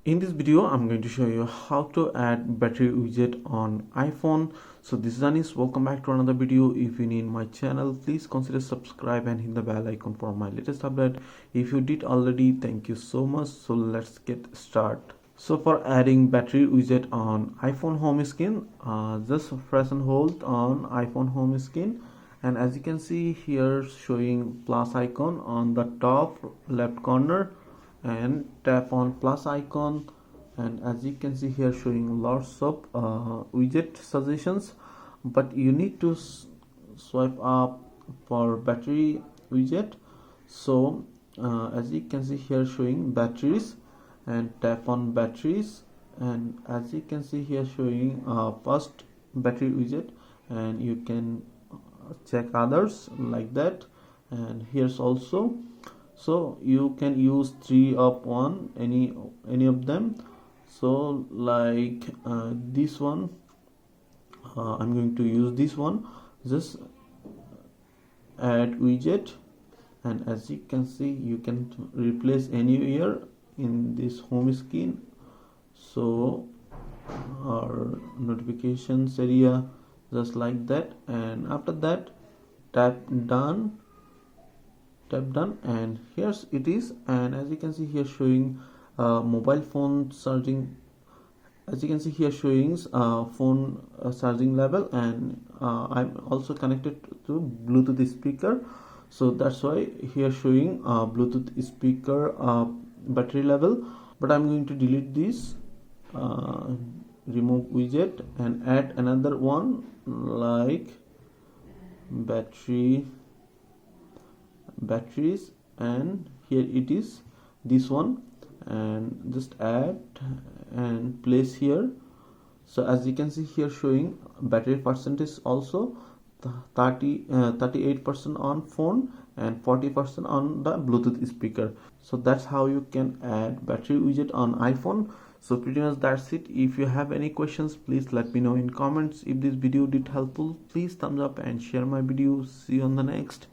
In this video, I'm going to show you how to add battery widget on iPhone. So this is Anis. Welcome back to another video. If you're new in my channel, please consider subscribe and hit the bell icon for my latest update. If you did already, thank you so much. So let's get started. So for adding battery widget on iPhone home screen, just press and hold on iPhone home screen, and as you can see here showing plus icon on the top left corner, and tap on plus icon, and as you can see here showing lots of widget suggestions, but you need to swipe up for battery widget. So as you can see here showing batteries, and tap on batteries, and as you can see here showing first battery widget, and you can check others like that, and here's also. So you can use three of one, any of them. So like this one, I'm going to use this one. Just add widget, and as you can see you can replace anywhere in this home screen. So our notifications area, just like that, and after that tap done, and here's it is. And as you can see here showing mobile phone charging, as you can see here showing phone charging level, and I'm also connected to Bluetooth speaker, so that's why here showing Bluetooth speaker battery level. But I'm going to delete this, remove widget, and add another one like batteries, and here it is, this one, and just add and place here. So as you can see here showing battery percentage also 38% on phone and 40% on the Bluetooth speaker. So that's how you can add battery widget on iPhone. So pretty much that's it. If you have any questions, please let me know in comments. If this video did helpful, please thumbs up and share my video. See you on the next.